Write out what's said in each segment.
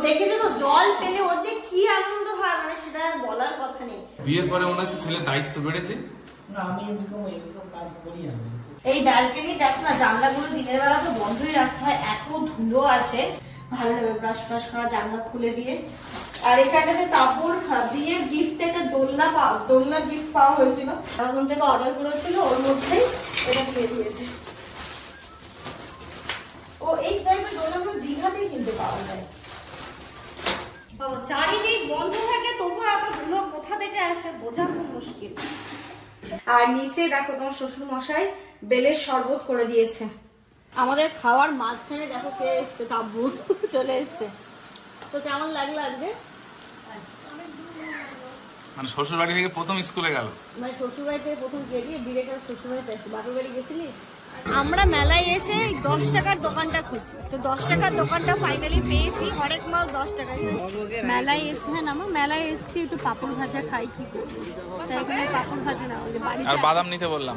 দেখেছো তো জল পেলে ওর যে কি আনন্দ হয় মানে সেটা আর বলার কথা নেই। বিয়ের পরে মনে হচ্ছে ছেলের দায়িত্ব বেড়েছে। না আমি এরকম কাজ করি আমি। এই ব্যালকনি দেখো না, জানলাগুলো দিনের বেলা তো বন্ধই রাখতে হয়, এত ধুলো আসে। ভালো লাগে ব্রাশ ফ্রাশ করা, জানলা খুলে দিয়ে। আর এখানটাতে তাপুর বিয়ের গিফট একটা দোলনা গিফট পাওয়া হয়েছিল, অ্যামাজন থেকে অর্ডার করেছিল, ওর মধ্যেই এটা দিয়ে দিয়েছে। ও এই টাইপের দোলনাগুলো দীঘাতেই কিনতে পাওয়া যায়। চারিদিক বন্ধ থাকে তবু এত ধুলো কোথা থেকে আসে বোঝা খুব মুশকিল। আর নিচে দেখো তোমার শ্বশুর মশাই বেলের শরবত করে দিয়েছে। আমাদের খাওয়ার মাঝখানে দেখো কে এসছে, তাব্বু চলে এসছে। তো কেমন লাগলো আজকে? মানে শ্বশুর বাড়ি থেকে প্রথম স্কুলে গেল, মানে শ্বশুর বাড়ি থেকে প্রথম গেলি ডিরেক্ট শ্বশুর বাড়িতে আসছি। বাপের বাড়ি গেছিলিস? আমরা মেলায় এসে 10 টাকার দোকানটা খুঁজি, তো 10 টাকার দোকানটা ফাইনালি পেয়েছি। হরেক মাল 10 টাকায়। মেলায় এসে হ্যাঁ আমরা মেলায় এসেছি, একটু পাপড় ভাজা খাই, কি করবো। তাই এখানে পাপড় ভাজা না, ওই যে বাড়িতে আর বাদাম নিতে বললাম।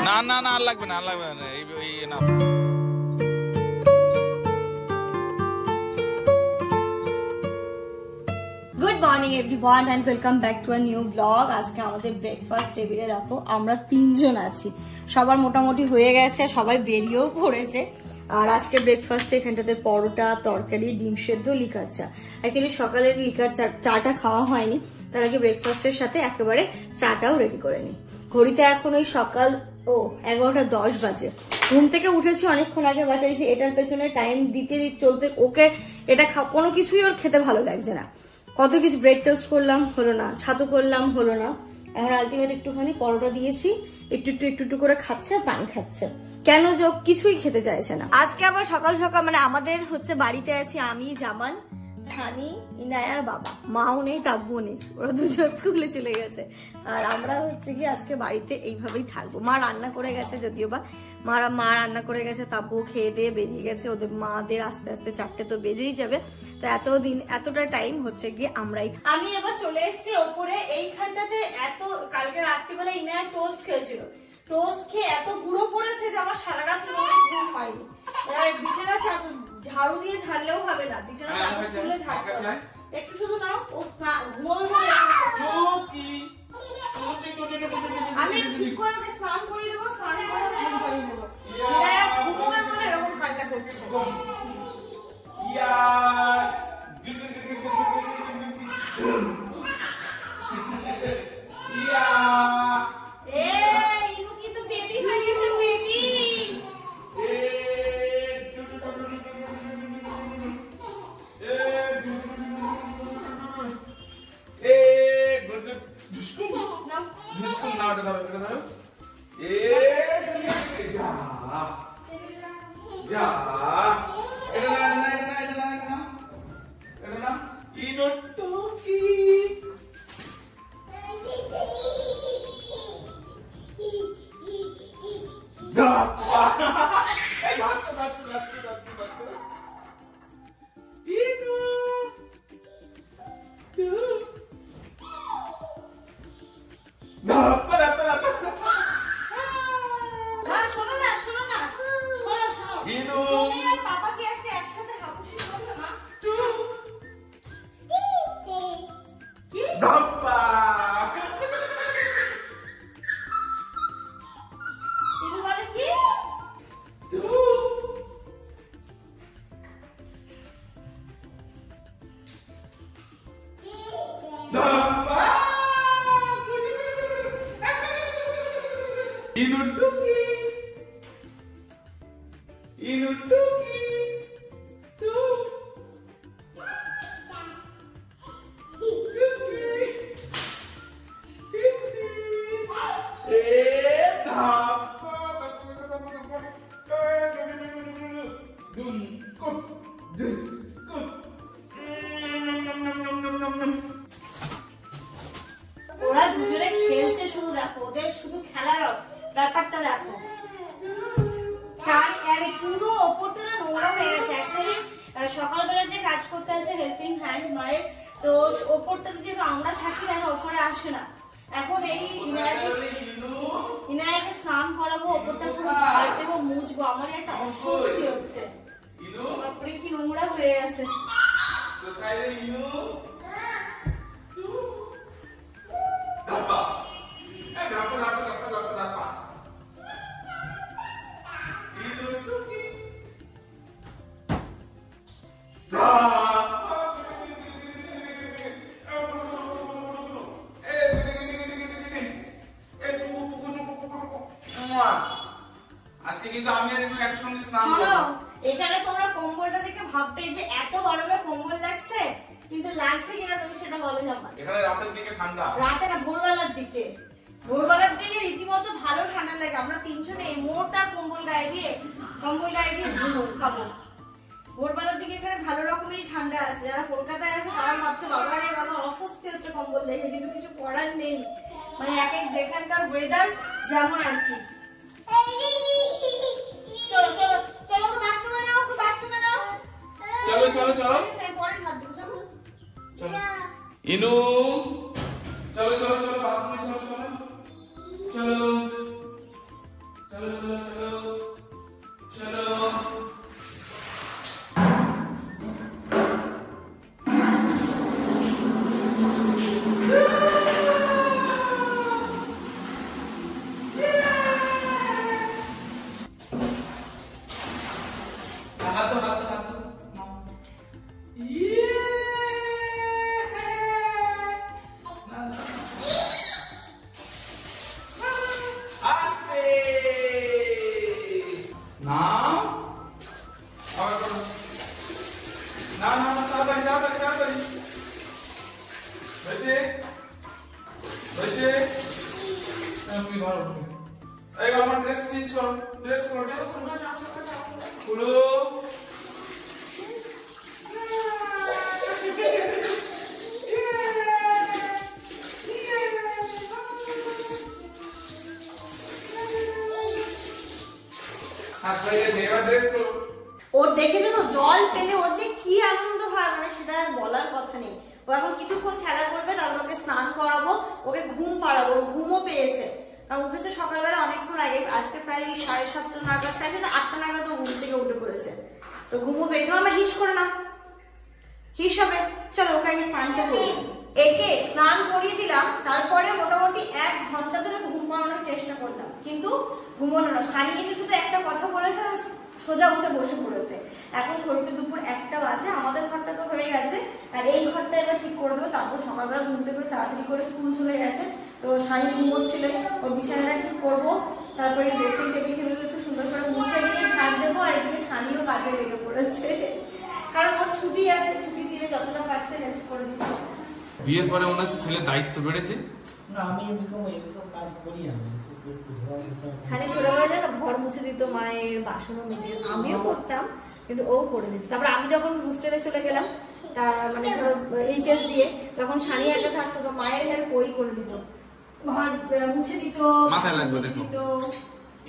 না না না আর লাগবে না, আর লাগবে না, এই না। Good morning everyone and welcome back to a new blog. আজকে আমাদের ব্রেকফাস্ট টেবিলে দেখো আমরা 3 জন আছি, সবার মোটামুটি হয়ে গেছে, সবাই বেরিয়েও পড়েছে। আর আজকে ব্রেকফাস্টে এখানটাতে পরোটা, তরকারি, ডিম সেদ্ধ, লিকার চা। অ্যাকচুয়ালি সকালের লিকার চাটা খাওয়া হয়নি, তার আগে ব্রেকফাস্টের সাথে একেবারে চাটাও রেডি করে নিই। ঘড়িতে এখন ওই সকাল 11:10 বাজে। ঘুম থেকে উঠেছি অনেকক্ষণ আগে, বাট এই যে এটার পেছনে টাইম দিতে চলতে ওকে এটা কোনো কিছুই ওর খেতে ভালো লাগছে না। কত কিছু ব্রেড টোস্ট করলাম, হলো না, ছাতু করলাম, হলো না। এখন আলটিমেট একটুখানি পরোটা দিয়েছি, একটু করে খাচ্ছে আর পানি খাচ্ছে। কেন যে কিছুই খেতে চাইছে না। আজকে আবার সকাল সকাল মানে আমাদের হচ্ছে বাড়িতে আছি আমি, জামান, সানি, ইনায়ার বাবা, মাও নেই, তাব্বু নেই, ওরা দুজন স্কুলে চলে গেছে। আর আমরা হচ্ছে কি আজকে বাড়িতে এইভাবেই থাকবো। মা রান্না করে গেছে, যদিও বা মা রান্না করে গেছে, তাব্বু খেয়ে দিয়ে বেরিয়ে গেছে। ওদের মাদের আস্তে আস্তে 4টে তো বেজেই যাবে, তো এতটা টাইম হচ্ছে গিয়ে আমরাই। আমি এবার চলে এসেছি ওপরে। এইখানটাতে এত কালকে রাত্রিবেলা ইনায়ার টোস্ট খেয়েছিল, টোস্ট খেয়ে এত গুঁড়ো পড়েছে যে আমার সারা রাত ঘুম হয়নি। বিছানা ঝাড়ু দিয়ে ঝাড়লেও হবে না, বিছানা তুলে ঝাড়তে হবে। একটু শুধু নাও, ও ঘুমাবে। আমি ঠিক করে ওকে স্নান করিয়ে দেবো, স্নান করে ঘুম পাড়িয়ে দেবো। ঘুমোবে বলে এরকম কাজটা করছে। ওরা দুজনে খেলছে, শুধু দেখো ওদের শুধু খেলার ব্যাপারটা দেখো। পুরো ওপরটা না নোংরা হয়ে গেছে। অ্যাকচুয়ালি সকালবেলা যে কাজ করতে আসে হেল্পিং হ্যান্ড মায়ের, তো ওপরটাতে যেহেতু আমরা থাকি না, ওপরে আসে না। এখন এই ইনায়াকে স্নান করাবো, ওপরটা পুরো ঝাড় দেবো, মুছবো, আমার একটা অস্বস্তি হচ্ছে। ওরে কি নোংরা হয়ে গেছে। কোথায় রে ইনু? দাপা এ দাপা দাপা দাপা দাপা দাপা ইনু টুকি দা আজকে কিন্তু আমি আর ইনু একসঙ্গে স্নান করব। এখানে তোমরা কম্বলটা দেখে ভাববে যে এত গরমে কম্বল লাগছে, কিন্তু লাগছে কিনা তুমি সেটা বলে যাও। এখানে রাতের দিকে ঠান্ডা, রাতে না ভোরবেলার দিকে, ভোরবেলার দিকে রীতিমতো ভালো ঠান্ডা লাগে। আমরা তিনজনে মোটা কম্বল গায়ে দিয়ে খাবো। ভোরবেলার দিকে এখানে ভালো রকমেরই ঠান্ডা আছে। যারা কলকাতায় আছে তারা ভাবছো বাবা রে বাবা অস্বস্তি হচ্ছে কম্বল দেখে, কিন্তু কিছু করার নেই, মানে এক এক যেখানকার ওয়েদার যেমন আর কি। চলো চলো চলো বাথরুমে নাও, বাথরুমে নাও। চলো চলো চলো পরে হাত দেবো। চলো চলো ইনু, চলো চলো চলো বাথরুমে চলো চলো চলো চলো চলো চলো চলো। ওর দেখে তো জল পেলে ওর যে কি আনন্দ হয়, মানে সেটা আর বলার কথা নেই। ও এখন কিছুক্ষণ খেলা করবে, তারপর ওকে স্নান করাবো, ওকে ঘুম পাড়াবো। ঘুমও পেয়েছে, কারণ উঠেছে সকালবেলা অনেকক্ষণ আগে, আজকে প্রায় 7:30 নাগাদ, 8টা নাগাদ ও ঘুম থেকে উঠে পড়েছে। তো ঘুমও পেয়েছে। আমার হিস করে না, হিস হবে। চলো ওকে আগে স্নানটা করি। একে স্নান করিয়ে দিলাম, তারপরে মোটামুটি 1 ঘন্টা ধরে ঘুম পাড়ানোর চেষ্টা করলাম, কিন্তু ঘুমানো না। শানি এসে শুধু একটা কথা বলেছে, সোজা উঠে বসে পড়েছে। এখন ঘড়িতে দুপুর 1টা বাজে। আমাদের ঘরটা তো হয়ে গেছে, আর এই ঘরটা এবার ঠিক করে দেবো। তারপর সকালবেলা ঘুম থেকে তাড়াতাড়ি করে স্কুল চলে গেছে, তো শানি ঘুমোচ্ছিল, ওর বিছানাটা ঠিক করবো। তারপরে ড্রেসিং টেবিল একটু সুন্দর করে মুছে দিয়ে ঝাড় দেবো। আর এদিকে শানিও কাজে লেগে পড়েছে, কারণ ওর ছুটি আছে, ছুটি দিলে যতটা পারছে হেল্প করে দিতে। বিয়ের পরে মনে হচ্ছে ছেলের দায়িত্ব বেড়েছে। না আমি এরকম কাজ করি আমি। শানি ছোটবেলায় না ঘর মুছে দিত, মায়ের বাসনও মেজে আমিও করতাম, কিন্তু ও করে দিত। তারপর আমি যখন হোস্টেলে চলে গেলাম, তা মানে ধরো এইচএস দিয়ে, তখন শানি একটা থাকতো, তো মায়ের হেল্প ওই করে দিত, ঘর মুছে দিত, মাথায় লাগবে দেখো,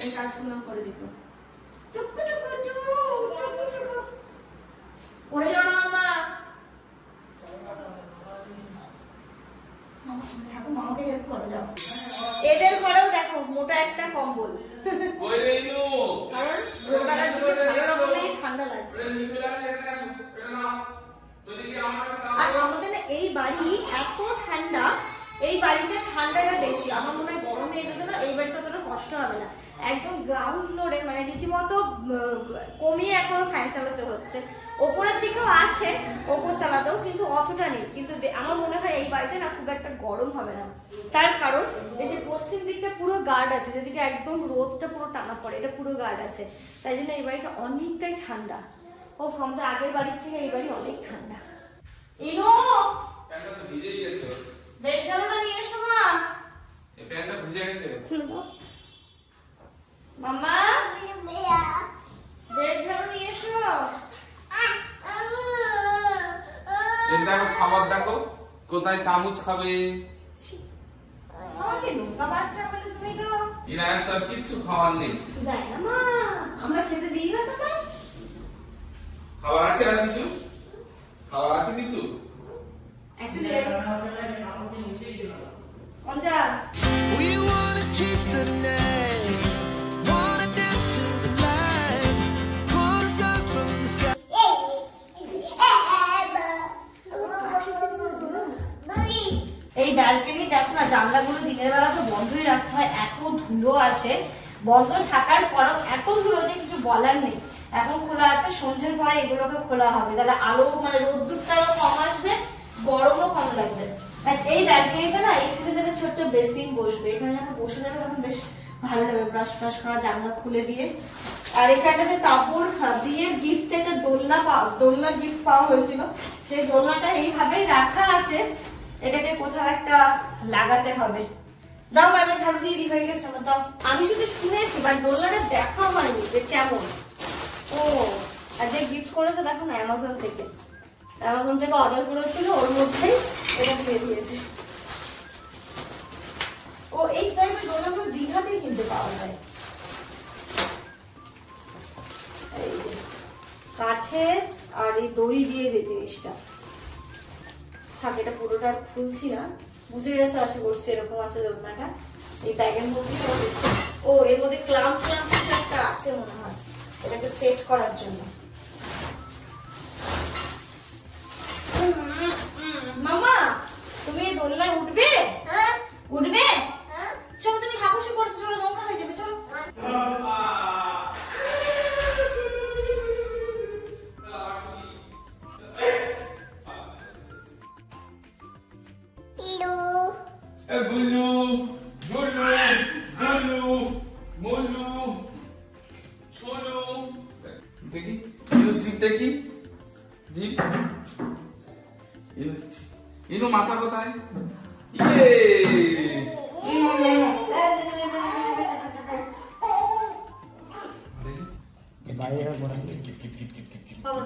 এই কাজগুলো করে দিত। টুকু টুকু টুকু টুকু টুকু পড়ে যাও না মামা। মামার সাথে থাকো, মামাকে হেল্প করে যাও। এদের ঘরেও দেখো মোটা একটা কম্বল, কারণ ভোরবেলা ঠান্ডা লাগছে। আর আমাদের না এই বাড়ি এত ঠান্ডা, এই বাড়িতে ঠান্ডাটা বেশি। আমার মনে হয় গরমে এটাতে না এই বাড়িতে অতটা কষ্ট হবে না। একদম গ্রাউন্ড ফ্লোরে, মানে রীতিমতো কমিয়ে এখনো ফ্যান চালাতে হচ্ছে। ওপরের দিকেও আছে, ওপর তলাতেও, কিন্তু অতটা নেই। কিন্তু আমার মনে হয় এই বাড়িতে না খুব একটা গরম হবে না, তার কারণ এই যে পশ্চিম দিকটা পুরো গার্ড আছে, যেদিকে একদম রোদটা পুরো টানা পড়ে, এটা পুরো গার্ড আছে, তাই জন্য এই বাড়িটা অনেকটাই ঠান্ডা। ও আমাদের আগের বাড়ির থেকে এই বাড়ি অনেক ঠান্ডা। ইনো বেড ঝাড়ুটা নিয়ে এসো মা। এই প্যান্টটা ভিজে গেছে মামা, বেড ঝাড়ু নিয়ে এসো। দেখো খাবার দেখো কোথায় চামচ খাবে। আমাকে নোংরা বাচ্চা বলে তুমি গো। এরা তো কিচ্ছু খাবার নেই। দেখ না মা, আমরা খেতে দিই না তোমায়। খাবার আছে আর কিছু? খাবার আছে কিছু? অ্যাকচুয়ালি কোনটা? We wanna chase the night, wanna dance to the light, pull stars from the sky. জানলাগুলো দিনের বেলা তো বন্ধই রাখতে হয়, এত ধুলো আসে। বন্ধ থাকার পরও এত ধুলো যে কিছু বলার নেই। এখন খোলা আছে, সন্ধ্যের পরে এগুলোকে খোলা হবে, তাহলে আলো মানে রোদ্দুরটাও কম আসবে, গরমও কম লাগবে। এই ব্যালকনিতে না এখানে ছোট্ট বেসিন বসবে, এখানে যখন বসে যাবে তখন বেশ ভালো লাগবে, ব্রাশ ফ্রাশ করা, জানলা খুলে দিয়ে। আর এখানটাতে তাপুর বিয়ের গিফট একটা দোলনা গিফট পাওয়া হয়েছিল, সেই দোলনাটা এইভাবেই রাখা আছে, এটাকে কোথাও একটা লাগাতে হবে। দাও আমি ঝাড়ু দিয়ে দিই, হয়ে গেছে আমার। দাও, আমি শুধু শুনেছি বাট দোলনাটা দেখা হয়নি যে কেমন। ও আর যে গিফট করেছে দেখো না, অ্যামাজন থেকে অর্ডার করেছিল, ওর মধ্যেই এটা দিয়ে দিয়েছে। ও এই টাইপের দোলনাগুলো দীঘাতেই কিনতে পাওয়া যায়। এই যে কাঠের আর এই দড়ি দিয়ে যে জিনিসটা থাকে, এটা পুরোটা খুলছি না, বুঝে গেছো আশা করছি। এরকম আছে দোলনাটা, এই ব্যাগের মধ্যে। ও এর মধ্যে ক্লাম্প একটা আছে মনে হয়, এটাকে সেট করার জন্য। মামা তুমি এই দোলনায় উঠবে? উঠবে? চলো, তুমি হাবুসি করছো, চলো, নোংরা হয়ে যাবে, চলো। দেখি জিপ, দেখি জিপ। ইনু মাথা কোথায়?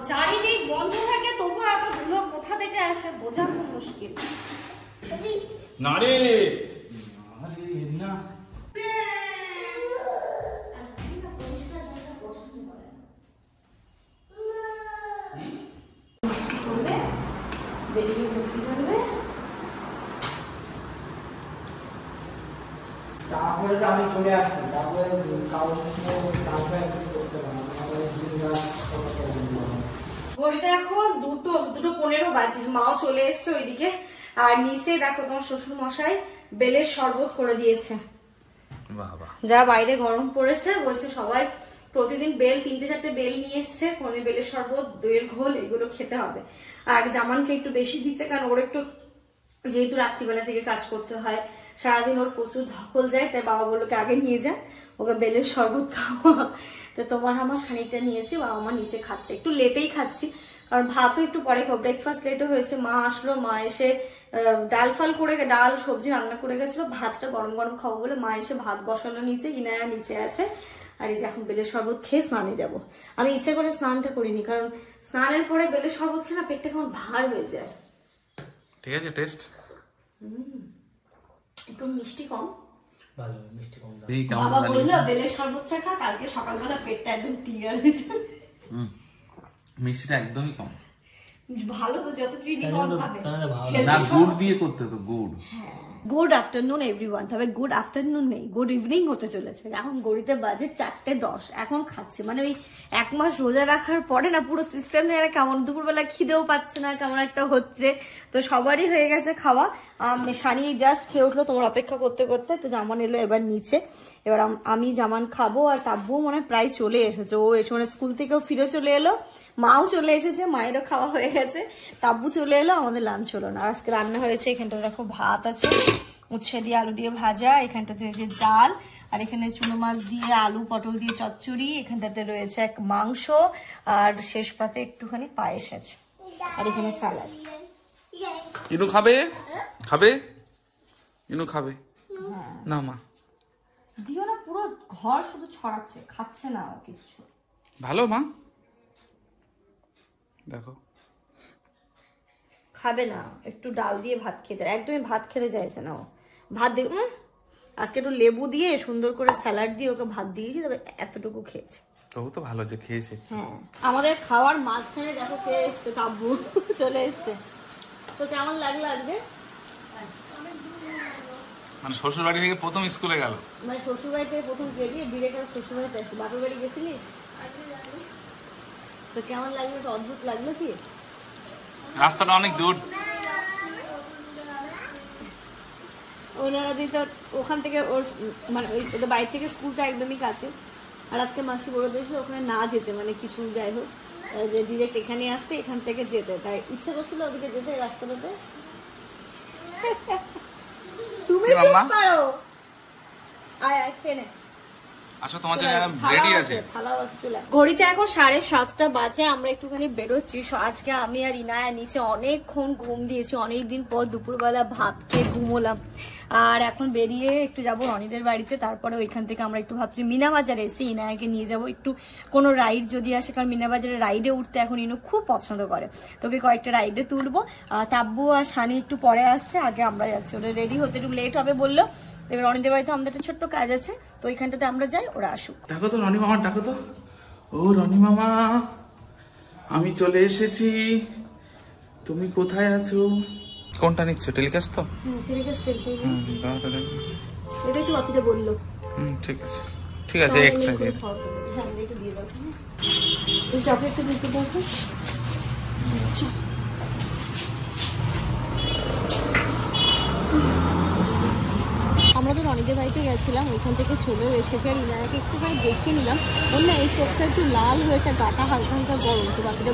চারিদিক বন্ধ থাকে তবু এত ধুলো কোথা থেকে আসে বোঝানো মুশকিল। না রে না, তারপরে তো আমি চলে আসছি, তারপরে ঘড়িতে এখন 2:15 বাজে, মাও চলে এসছে ওইদিকে। আর নিচে দেখো তোমার শ্বশুর মশাই বেলের শরবত করে দিয়েছে। যা বাইরে গরম পড়েছে, বলছে সবাই প্রতিদিন বেল 3-4টে বেল নিয়ে এসছে, কোনদিন বেলের শরবত, দইয়ের ঘোল, এগুলো খেতে হবে। আর জামানকে একটু বেশি দিচ্ছে, কারণ ওর একটু যেহেতু রাত্রিবেলা থেকে কাজ করতে হয়, সারাদিন ওর প্রচুর ধকল যায়, তাই বাবা বললো আগে নিয়ে যা, ওকে বেলের শরবত খাওয়া। তো তোমার আমার খানিকটা নিয়েছি, বাবা মা নিচে খাচ্ছে, একটু লেটেই খাচ্ছি, কারণ ভাতও একটু পরে খাবো, ব্রেকফাস্ট লেটে হয়েছে। মা আসলো, মা এসে ডাল সবজি রান্না করে গেছিলো, ভাতটা গরম গরম খাবো বলে মা এসে ভাত বসালো নিচে, ইনায়া নিচে আছে। আর এই যে এখন বেলের শরবত খেয়ে স্নানে যাব। আমি ইচ্ছে করে স্নানটা করিনি, কারণ স্নানের পরে বেলের শরবত খেয়ে না পেটটা কেমন ভার হয়ে যায়। ঠিক আছে টেস্ট একটু মিষ্টি কম, ভালো মিষ্টি কম। বাবা বললো বেলের শরবতটা খা, কালকে সকালবেলা পেটটা একদম ক্লিয়ার হয়ে যাবে। মিষ্টিটা একদমই কম। ভালো তো, যত চিনি কম খাবে। না গুড় দিয়ে করতে তো, গুড়। Good afternoon everyone. তবে গুড আফটারনুন নেই, গুড ইভিনিং হতে চলেছে। এখন ঘড়িতে বাজে 4:10, এখন খাচ্ছে। মানে ওই 1 মাস রোজা রাখার পরে না পুরো সিস্টেম কেমন, দুপুরবেলা খিদেও পাচ্ছে না, কেমন একটা হচ্ছে। তো সবারই হয়ে গেছে খাওয়া, সানি জাস্ট খেয়ে উঠলো তোমার অপেক্ষা করতে করতে। তো জামান এলো এবার নিচে, এবার আমি জামান খাবো। আর তাব্বুও মনে প্রায় চলে এসেছে, ও এসে মানে স্কুল থেকেও ফিরে চলে এলো, মাও চলে এসেছে, মায়েরও খাওয়া হয়ে গেছে, তাব্বু চলে এলো, আমাদের লাঞ্চ হলো না। আর আজকে রান্না হয়েছে, এখানটা দেখো ভাত আছে, উচ্ছে দিয়ে আলু দিয়ে ভাজা, এখানটাতে হয়েছে ডাল, আর এখানে চুনো মাছ দিয়ে আলু পটল দিয়ে চচ্চড়ি, এখানটাতে রয়েছে এক মাংস, আর শেষ পাতে একটুখানি পায়েস আছে, আর এখানে স্যালাড। ইনু খাবে? খাবে? ইনু খাবে না? মা দিও না, পুরো ঘর শুধু ছড়াচ্ছে, খাচ্ছে না ও কিছু। ভালো মা, দেখো খাবে না, একটু ডাল দিয়ে ভাত খেয়ে যায়, একদমই ভাত খেতে চাইছে না ও। ভাত দিয়ে আজকে একটু লেবু দিয়ে সুন্দর করে স্যালাড দিয়ে ওকে ভাত দিয়েছি, তবে এতটুকু খেয়েছে। তবু তো ভালো যে খেয়েছে। হ্যাঁ, আমাদের খাওয়ার মাঝখানে দেখো কে এসছে, তাব্বু চলে এসছে। তো কেমন লাগলো আজকে? মানে শ্বশুর বাড়ি থেকে প্রথম স্কুলে গেল, মানে শ্বশুর বাড়ি থেকে প্রথম গেলি, ডিরেক্ট শ্বশুর বাড়িতে আসছি। বাপের বাড়ি গেছিলিস? তো কেমন লাগলো? একটা অদ্ভুত লাগলো কি? রাস্তাটা অনেক দূর। ওনারা তো ওখান থেকে ওর মানে ওদের বাড়ি থেকে স্কুলটা একদমই কাছে। আর আজকে মাসি বলে দিয়েছিল ওখানে না যেতে, মানে কিছু যাই হোক যে ডিরেক্ট এখানে আসতে, এখান থেকে যেতে, তাই ইচ্ছা করছিল ওদিকে যেতে রাস্তাটাতে। তুমি চুপ করো, আয় আয় খেয়ে নে। আচ্ছা তোমাদের রেডি আছে। ঘড়িতে এখন 7:30টা বাজে, আমরা একটুখানি বেরোচ্ছি। আজকে আমি আর ইনায়া নিচে অনেকক্ষণ ঘুম দিয়েছি, অনেকদিন পর দুপুরবেলা ভাত খেয়ে ঘুমোলাম। আর এখন বেরিয়ে একটু যাবো রনিদের বাড়িতে, তারপরে ওইখান থেকে আমরা একটু ভাবছি মিনা বাজারে এসে ইনায়াকে নিয়ে যাবো একটু কোনো রাইড যদি আসে, কারণ মিনা বাজারে রাইডে উঠতে এখন ইনু খুব পছন্দ করে। তোকে কয়েকটা রাইডে তুলবো। তাব্বু আর শানি একটু পরে আসছে, আগে আমরা যাচ্ছি। ওরা রেডি হতে একটু লেট হবে বললো। এবার রনিদের বাড়িতে আমাদের একটা ছোট্ট কাজ আছে, তো ওইখানটাতে আমরা যাই, ওরা আসুক। ডাকো তো রনি মামা, ডাকো তো। ও রনি মামা, আমি চলে এসেছি, তুমি কোথায় আছো? কোনটা নিচ্ছ, টেলিকাস্ট তো? টেলিকাস্ট এটা একটু বাপিতে বললো। ঠিক আছে ঠিক আছে, একটা দিয়ে দাও। হ্যাঁ এটা দিয়ে দাও। তুই চকলেটটা দিতে বলতো। আমরা তো রনিদের বাড়িতে গেছিলাম, ওইখান থেকে চলেও এসেছি। আর ইনায়াকে একটুখানি দেখে নিলাম, ওর না এই চোখটা একটু লাল হয়েছে, গাটা হালকা হালকা গরম। তো বাকিটা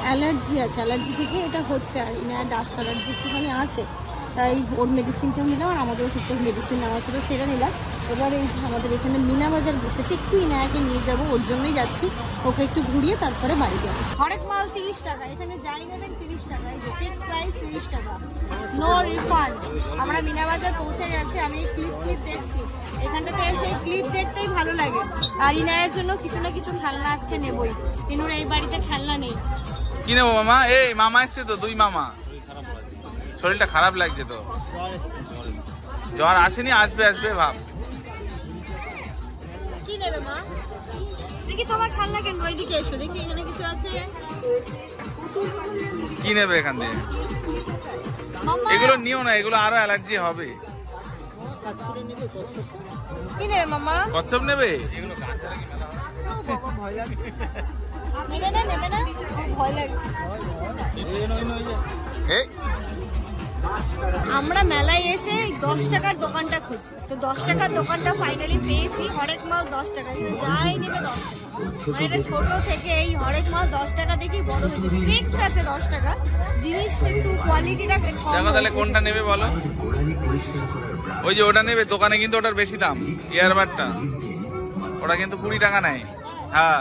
অ্যালার্জি আছে, অ্যালার্জি থেকে এটা হচ্ছে। আর ইনায়ার ডাস্ট অ্যালার্জি একটুখানি আছে, তাই ওর মেডিসিনটাও নিলাম। আর আমাদেরও টুকটাক মেডিসিন নেওয়া ছিল, সেটা নিলাম। এবার এই আমাদের এখানে মিনা বাজার বসেছে, একটু ইনায়াকে নিয়ে যাবো, ওর জন্যই যাচ্ছি। ওকে একটু ঘুরিয়ে তারপরে বাড়ি যাবো। হরেক মাল 30 টাকা, এখানে যাই নেবেন 30 টাকা, ফিক্স প্রাইস 30 টাকা, নো রিফান্ড। আমরা মিনা বাজার পৌঁছে গেছি, আমি ক্লিপ দেখছি, এখানটাতে এসে ক্লিপ দেখতেই ভালো লাগে। আর ইনায়ের জন্য কিছু না কিছু খেলনা আজকে নেবই, ইনুর এই বাড়িতে খেলনা নেই। কি নেবো মামা? এই মামা এসছে তো, দুই মামা, শরীরটা খারাপ লাগছে তো। জ্বর আসেনি, আসবে আসবে ভাব। কি নেবে মা? দেখি তোমার খেলনা কেন, ওইদিকে এসো, দেখি এখানে কিছু আছে। কি নেবে এখান থেকে? এগুলো নিও না, এগুলো আরো অ্যালার্জি হবে। কি নেবে মামা? কচ্ছপ নেবে? নেবে না, নেবে না, ভয় লাগছে। আমরা মেলায় এসে 10 টাকার দোকানটা খুঁজি, তো 10 টাকার দোকানটা ফাইনালি পেয়েছি। হরেক মাল 10 টাকা, যাই নেবে 10 টাকা। মানে এটা ছোট থেকে এই হরেক মাল 10 টাকা দেখি বড় হয়েছে, ফিক্সড আছে 10 টাকা। জিনিস একটু কোয়ালিটিটা কম। দেখো তাহলে কোনটা নেবে বলো। ওই যে ওটা নেবে, দোকানে কিন্তু ওটার বেশি দাম, ইয়ারবাডটা, ওটা কিন্তু 20 টাকা নেয়। হ্যাঁ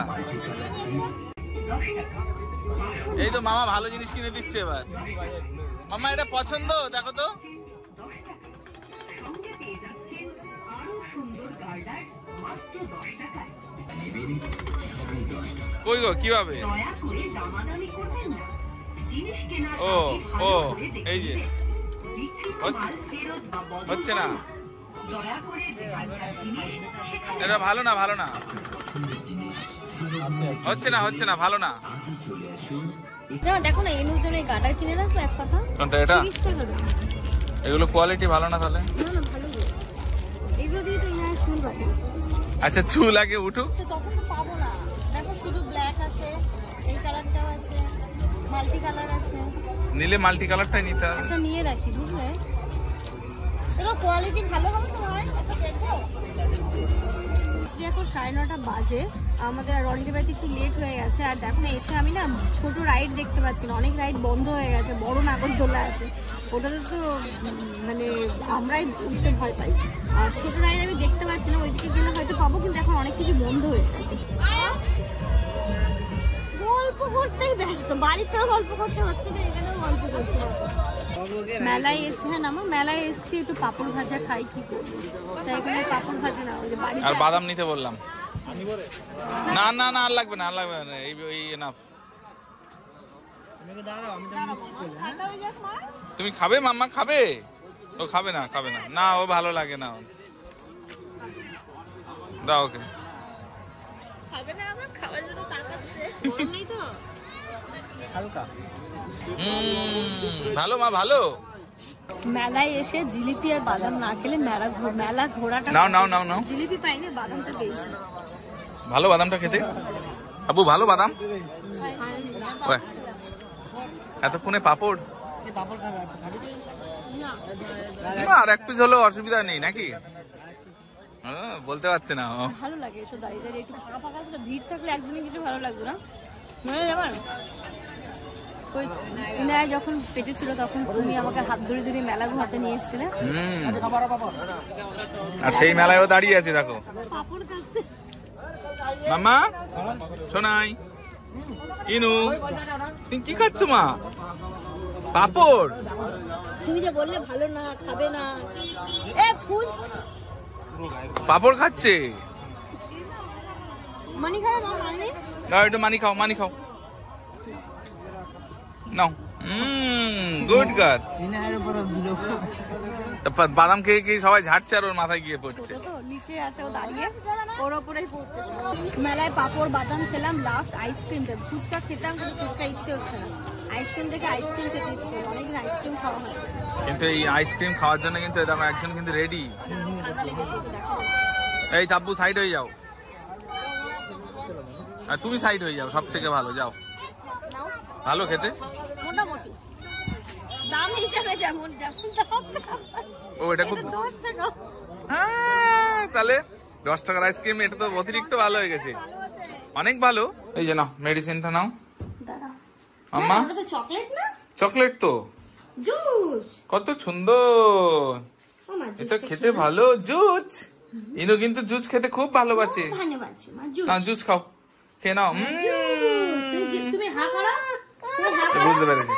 এই তো মামা ভালো জিনিস কিনে দিচ্ছে এবার। মামা এটা পছন্দ, দেখো তো। কই গো, কিভাবে? ও ও এই যে হচ্ছে না, এটা ভালো না, ভালো না, হচ্ছে না, হচ্ছে না, ভালো না। দেখো না, এনুর জন্য গাটার কিনে রাখবো এক কথা। কোনটা এটা? এগুলো কোয়ালিটি ভালো না তাহলে? না না ভালো, এগুলো দিয়ে তো ইনার চুল বাঁধে। আচ্ছা চুল আগে উঠুক, তখন তো পাবো না। দেখো শুধু ব্ল্যাক আছে, এই কালারটাও আছে, মাল্টি কালার আছে। নিলে মাল্টি কালারটাই নিতে হবে। এটা নিয়ে রাখি, বুঝলে? এটা কোয়ালিটি ভালো হবে তো ভাই, এটা দেখো। এখন 9:30 বাজে, আমাদের রনিদের বাড়িতে একটু লেট হয়ে গেছে। আর দেখো না, এসে আমি না ছোট রাইড দেখতে পাচ্ছি না, অনেক রাইড বন্ধ হয়ে গেছে। বড় নাগরদোলা আছে, ওটাতে তো মানে আমরাই উঠতে ভয় পাই। আর ছোট রাইড আমি দেখতে পাচ্ছি না, ওইদিকে গেলে হয়তো পাবো, কিন্তু এখন অনেক কিছু বন্ধ হয়ে গেছে। গল্প করতেই ব্যস্ত, বাড়িতেও গল্প করতে হচ্ছে না, এখানেও গল্প করতে হচ্ছে। মেলায় এসে, হ্যাঁ আমার মেলায় এসছি, একটু পাপড় ভাজা খাই, কি করবো, তাই এখানে পাপড় ভাজা না, ওই যে বাড়িতে। আর বাদাম নিতে বললাম। না না না, আর লাগবে না, আর লাগবে না, এই এনাফ। তুমি খাবে মাম্মা, খাবে? ও খাবে না, খাবে না, না ও ভালো লাগে না, দাও ওকে। খাবে না, আমার খাবার জন্য তাকাচ্ছে, গরম নেই তো। হালকা ভালো মা, ভালো। মেলায় এসে জিলিপি আর বাদাম না খেলে মেলা ঘোরাটা। নাও নাও নাও নাও, জিলিপি পাইনি, বাদামটা পেয়েছি। ভালো বাদামটা খেতে, আবু ভালো বাদাম। এতক্ষণে পাপড়, না আর এক পিস হলেও অসুবিধা নেই নাকি? বলতে পারছে না। ভালো লাগে এসব দাঁড়িয়ে দাঁড়িয়ে, একটু ফাঁকা ফাঁকা ছিল, ভিড় থাকলে একদমই কিছু ভালো লাগতো না। মনে যাবার ওই ইনায় যখন পেটে ছিল তখন তুমি আমাকে হাত ধরে ধরে মেলা ঘুরতে নিয়ে এসেছিলে। আর সেই মেলায়ও দাঁড়িয়ে আছে দেখো। পাপড় খাচ্ছে মামা, শোনাই ইনু, তুমি কি খাচ্ছ মা? পাপড়? তুমি যে বললে ভালো না, খাবে না। এ ফুল পাপড় খাচ্ছে। মানি খাবে না? মানি নাও একটু মানি খাও, মানি খাও নাও। Good girl. বাদাম খেয়ে খেয়ে সবাই ঝাড়ছে আর ওর মাথায় গিয়ে পড়ছে। নিচে আছে ও দাঁড়িয়ে, ওর ওপরেই পড়ছে। মেলায় পাপড় বাদাম খেলাম, লাস্ট আইসক্রিমটা। ফুচকা খেতাম কিন্তু ফুচকা ইচ্ছে হচ্ছে না, আইসক্রিম দেখে আইসক্রিম খেতে ইচ্ছে, অনেকদিন আইসক্রিম খাওয়া হয়। কিন্তু এই আইসক্রিম খাওয়ার জন্য কিন্তু দেখো একজন কিন্তু রেডি। ঠান্ডা লেগেছে। এই তাব্বু সাইড হয়ে যাও, আর তুমি সাইড হয়ে যাও, সব থেকে ভালো। যাও, ভালো খেতে মোটামুটি দাম হিসাবে যেমন যেমন দাম। ও এটা খুব 10 টাকা। হ্যাঁ তাহলে 10 টাকার আইসক্রিম, এটা তো অতিরিক্ত ভালো হয়ে গেছে, অনেক ভালো। এই যে নাও মেডিসিনটা নাও। দাঁড়া আম্মা, ওটা তো চকলেট না, চকলেট তো। জুস। কত সুন্দর, ওমা এটা খেতে ভালো। জুস, ইনু কিন্তু জুস খেতে খুব ভালোবাসে। ভালোবাসি মা জুস। না জুস খাও, খেয়ে নাও। তুমি হা করো, বুঝতে পেরেছি।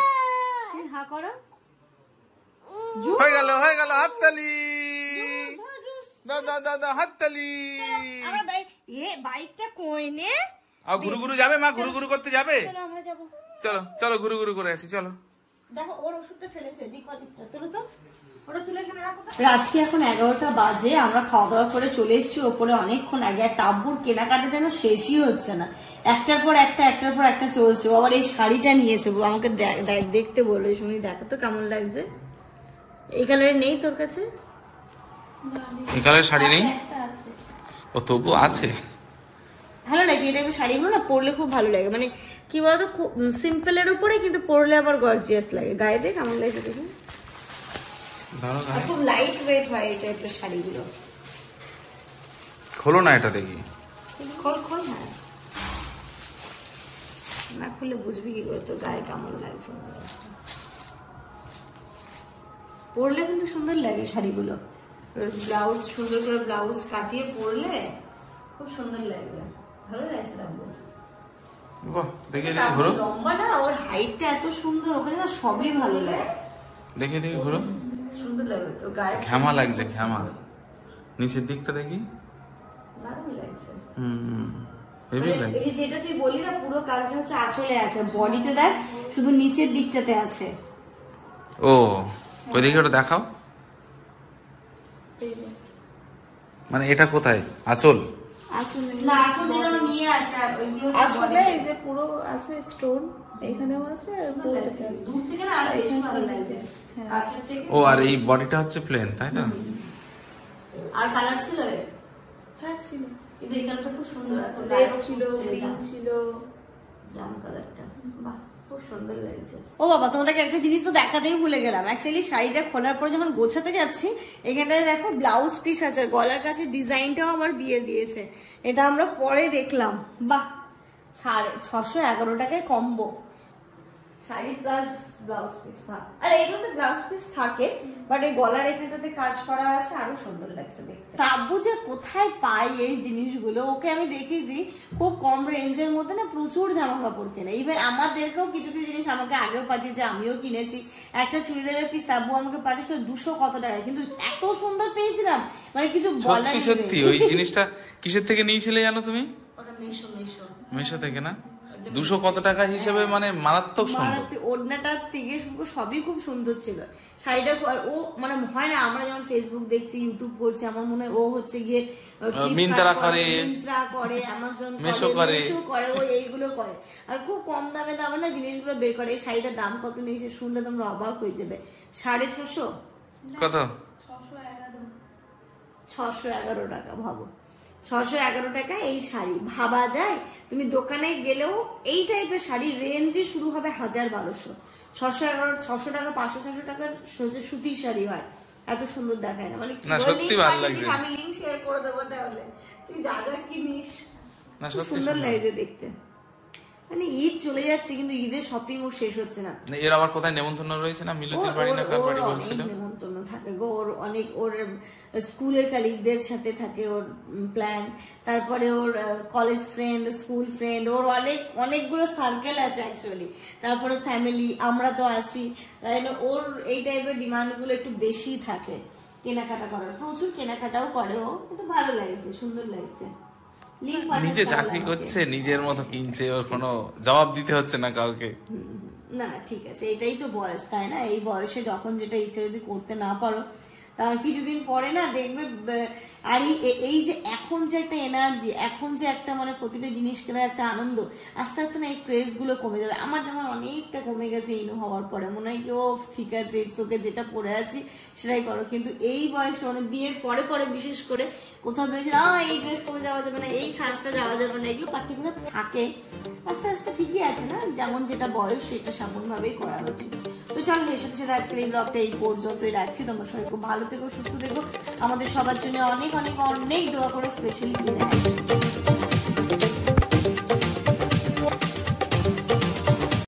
তুমি হা করো। হয়ে গেল, হয়ে গেল, হাততালি ধরো জুস। দাও দাও দাও দাও, হাততালি। আমরা বাইকটা কই নে। আর ঘুরু ঘুরু যাবে মা? ঘুরু ঘুরু করতে যাবে? চলো আমরা যাবো। চলো চলো ঘুরু ঘুরু করে আসি, চলো। দেখো ওর ওষুধটা ফেলেছে, দিকটা তোলো তো, ওটা তুলে এখানে রাখো তো। রাত্রি এখন 11টা বাজে, আমরা খাওয়া দাওয়া করে চলে এসেছি ওপরে অনেকক্ষণ আগে। আর তাব্বুর কেনাকাটা যেন শেষই হচ্ছে না, একটার পর একটা চলছে। ও আবার এই শাড়িটা নিয়েছে, আমাকে দেখতে বললো, শুনি দেখো তো কেমন লাগছে। এই কালারের নেই তোর কাছে? এই কালারের শাড়ি নেই? একটা আছে। ও তবু আছে। ভালো লাগে এই টাইপের শাড়িগুলো না, পরলে খুব ভালো লাগে। মানে কি বলতো, খুব সিম্পলের উপরে কিন্তু পরলে আবার গর্জিয়াস লাগে। গায়ে দেখ কেমন লাগে দেখি। আর খুব লাইট ওয়েট হয় এই টাইপের শাড়িগুলো। খোলো না এটা দেখি। খোল খোল, হ্যাঁ না খুলে বুঝবি কি করে তোর গায়ে কেমন লাগছে। পরলে কিন্তু সুন্দর লাগে শাড়িগুলো। ব্লাউজ সুন্দর করে ব্লাউজ কাটিয়ে পরলে খুব সুন্দর লাগবে, ভালো লাগছে। দেখো বাহ, দেখে দেখি ঘুরো। লম্বা না, ওর হাইটটা এত সুন্দর, ওখানে না সবই ভালো লাগে। দেখে দেখি ঘুরো, সুন্দর লাগে তোর গায়ে, ঘ্যামা লাগছে, ঘ্যামা। নিচের দিকটা দেখি। দারুণ লাগছে। হেভি মানে লাগে। এই যেটা তুই বললি না, পুরো কাজটা হচ্ছে আঁচলে আছে, বডিতে দেখ শুধু নিচের দিকটাতে আছে। ও ওই দেখি, ওটা দেখাও। মানে এটা কোথায়? আঁচল? না আঁচল যেটা নিয়ে আছে, আর ওইগুলো আসলে এই যে পুরো আছে স্টোন, এখানেও আছে আর পুরো আছে। দূর থেকে না আরো বেশি ভালো লাগছে কাছের থেকে। ও আর এই বডিটা হচ্ছে প্লেন, তাই তো? আর কালার ছিল এর? হ্যাঁ ছিল, কিন্তু এই কালারটা খুব সুন্দর, এত রেড ছিল, গ্রিন ছিল, জাম কালারটা, বাহ খুব সুন্দর লাগছে। ও বাবা, তোমাদেরকে একটা জিনিস তো দেখাতেই ভুলে গেলাম। অ্যাকচুয়ালি শাড়িটা খোলার পর যখন গোছাতে যাচ্ছি, এখানটায় দেখো ব্লাউজ পিস আছে, গলার কাছে ডিজাইনটাও আবার দিয়ে দিয়েছে। এটা আমরা পরে দেখলাম। বাহ, 611 টাকায় combo sari plus blouse piece. আর এগুলোতে ব্লাউজ পিস থাকে, বাট এই গলার এখানটাতে কাজ করা আছে, আরো সুন্দর লাগছে দেখতে। তাব্বু যে কোথায় পাই এই জিনিসগুলো, ওকে আমি দেখেছি খুব কম রেঞ্জের মধ্যে না প্রচুর জামা কাপড় কেনে। ইভেন আমাদেরকেও কিছু কিছু জিনিস আমাকে আগেও পাঠিয়েছে, আমিও কিনেছি। একটা চুড়িদারের পিস তাব্বু আমাকে পাঠিয়েছিল 200 কত টাকা, কিন্তু এত সুন্দর পেয়েছিলাম মানে কিছু বলার নেই। সত্যি ওই জিনিসটা কিসের থেকে নিয়েছিলে জানো তুমি? ওটা মেশো মিশো থেকে না? 200 কত টাকা হিসেবে মানে মারাত্মক সুন্দর। ওড়নাটার থেকে সবই খুব সুন্দর ছিল। শাড়িটা ও মানে হয় না, আমরা যেমন ফেসবুক দেখছি, ইউটিউব করছি, আমার মনে হয় ও হচ্ছে গিয়ে মিন্ত্রা করে, অ্যামাজন মেশো করে, ও এইগুলো করে। আর খুব কম দামে দামে না জিনিসগুলো বের করে। এই শাড়িটার দাম কত নিয়েছে শুনলে তোমরা অবাক হয়ে যাবে। 650। কত? 611 টাকা, ভাবো। 611 টাকা এই শাড়ি। ভাবা যায়? তুমি দোকানে গেলেও এই টাইপের শাড়ির রেঞ্জে শুরু হবে 1000-1200। 611, 600 টাকা, 500-600 টাকার সুতির শাড়ি হয়, এত সুন্দর দেখায় না। মানে না, সত্যি ভালো লাগছে। আমি লিংক শেয়ার করে দেবো, তাহলে তুই যা যা কিনিস। না, সত্যি সুন্দর লাগছে দেখতে। মানে ঈদ চলে যাচ্ছে কিন্তু ঈদের শপিং ও শেষ হচ্ছে না। এর আবার কোথায় নেমন্তন্ন রয়েছে না, মিলতির বাড়ি না কার বাড়ি বলছিল? নেমন্তন্ন থাকে গো, ওর অনেক, ওর স্কুলের কালিগদের সাথে থাকে ওর প্ল্যান, তারপরে ওর কলেজ ফ্রেন্ড, স্কুল ফ্রেন্ড, ওর অনেকগুলো সার্কেল আছে অ্যাকচুয়ালি, তারপরে ফ্যামিলি, আমরা তো আছি, তাই না? ওর এই টাইপের ডিমান্ডগুলো একটু বেশি থাকে কেনাকাটা করার, প্রচুর কেনাকাটাও করে ও, কিন্তু ভালো লাগছে, সুন্দর লাগছে। নিজে চাকরি করছে, নিজের মতো কিনছে, ওর কোনো জবাব দিতে হচ্ছে না কাউকে। না ঠিক আছে, এটাই তো বয়স, তাই না? এই বয়সে যখন যেটা ইচ্ছে যদি করতে না পারো, তার কিছুদিন পরে না দেখবে। আর এই যে এখন যে একটা এনার্জি, এখন যে একটা মানে প্রতিটা জিনিস কেনার একটা আনন্দ, আস্তে আস্তে না এই ক্রেজ গুলো কমে যাবে। আমার যেমন অনেকটা কমে গেছে ইনু হওয়ার পরে, মনে হয় কি ও ঠিক আছে, ইটস ওকে, যেটা পরে আছি সেটাই করো। কিন্তু এই বয়সে মানে বিয়ের পরে পরে বিশেষ করে কোথাও বেরিয়েছে, এই ড্রেস পরে যাওয়া যাবে না, এই সাজটা যাওয়া যাবে না, এগুলো পার্টিকুলার থাকে। আস্তে আস্তে ঠিকই আছে না, যেমন যেটা বয়স সেটা সেমন ভাবেই করা উচিত। তো চলো, এর সাথে সাথে আজকের এই ব্লগটা এই পর্যন্তই রাখছি। তোমরা সবাই খুব ভালো থেকো, সুস্থ থেকো, আমাদের সবার জন্য অনেক অনেক অনেক দোয়া করে, স্পেশালি কিনে আসছি।